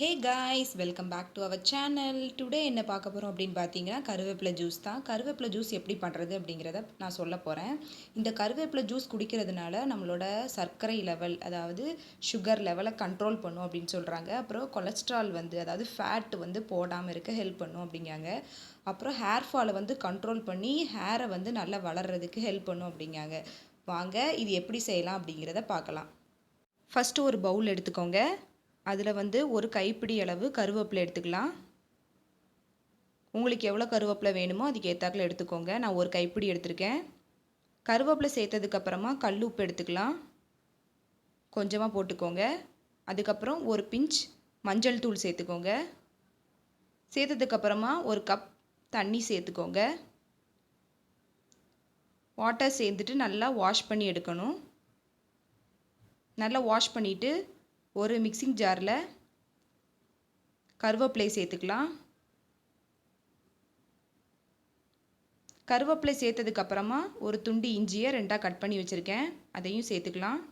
Hey guys, welcome back to our channel. Today என்ன பார்க்க போகிறோம் அப்படின்னு பார்த்தீங்கன்னா, கருவேப்பிலை ஜூஸ் தான். கருவேப்பிலை ஜூஸ் எப்படி பண்ணுறது அப்படிங்கிறத நான் சொல்ல போகிறேன். இந்த கருவேப்பிலை ஜூஸ் குடிக்கிறதுனால நம்மளோட சர்க்கரை லெவல், அதாவது சுகர் லெவலை கண்ட்ரோல் பண்ணும் அப்படின்னு சொல்கிறாங்க. அப்புறம் கொலஸ்ட்ரால் அதாவது ஃபேட் போடாமல் இருக்க ஹெல்ப் பண்ணும் அப்படிங்காங்க. அப்புறம் ஹேர் ஃபாலை கண்ட்ரோல் பண்ணி ஹேரை நல்லா வளர்கிறதுக்கு ஹெல்ப் பண்ணும் அப்படிங்காங்க. வாங்க இது எப்படி செய்யலாம் அப்படிங்கிறத பார்க்கலாம். ஃபஸ்ட்டு ஒரு பவுல் எடுத்துக்கோங்க. அதில் ஒரு கைப்பிடி அளவு கருவேப்பிலை எடுத்துக்கலாம். உங்களுக்கு எவ்வளோ கருவேப்பிலை வேணுமோ அதுக்கு ஏற்றாக்கில் எடுத்துக்கோங்க. நான் ஒரு கைப்பிடி எடுத்திருக்கேன். கருவேப்பிலை சேர்த்ததுக்கப்புறமா கல் உப்பு எடுத்துக்கலாம், கொஞ்சமாக போட்டுக்கோங்க. அதுக்கப்புறம் ஒரு பிஞ்ச் மஞ்சள் தூள் சேர்த்துக்கோங்க. சேர்த்ததுக்கப்புறமா ஒரு கப் தண்ணி சேர்த்துக்கோங்க. வாட்டர் சேர்த்துட்டு நல்லா வாஷ் பண்ணி எடுக்கணும். நல்லா வாஷ் பண்ணிவிட்டு ஒரு மிக்சிங் ஜாரில் கருவேப்பிலை சேர்த்துக்கலாம். கருவேப்பிலை சேர்த்ததுக்கப்புறமா ஒரு துண்டு இஞ்சியை ரெண்டாக கட் பண்ணி வச்சுருக்கேன், அதையும் சேர்த்துக்கலாம்.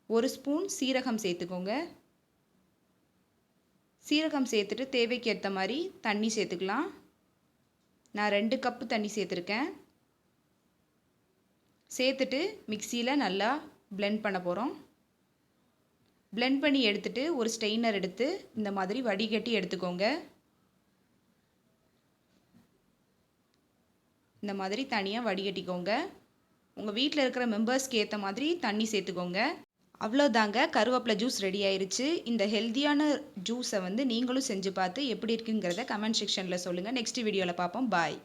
ஒரு ஸ்பூன் சீரகம் சேர்த்துக்கோங்க. சீரகம் சேர்த்துட்டு தேவைக்கு ஏற்ற மாதிரி தண்ணி சேர்த்துக்கலாம். நான் 2 கப்பு தண்ணி சேர்த்துருக்கேன். சேர்த்துட்டு மிக்சியில் நல்லா பிளெண்ட் பண்ண போகிறோம். பிளெண்ட் பண்ணி எடுத்துட்டு ஒரு ஸ்ட்ரெயினர் எடுத்து இந்த மாதிரி வடிகட்டி எடுத்துக்கோங்க. இந்த மாதிரி தனியாக வடிகட்டிக்கோங்க. உங்கள் வீட்டில் இருக்கிற மெம்பர்ஸ்க்கு ஏற்ற மாதிரி தண்ணி சேர்த்துக்கோங்க. அவ்வளோதாங்க, கருவேப்பிலை ஜூஸ் ரெடி ஆயிருச்சு. இந்த ஹெல்த்தியான ஜூஸை நீங்களும் செஞ்சு பார்த்து எப்படி இருக்குங்கிறத கமெண்ட் செக்ஷனில் சொல்லுங்கள். நெக்ஸ்ட் வீடியோவில் பார்ப்போம். பாய்.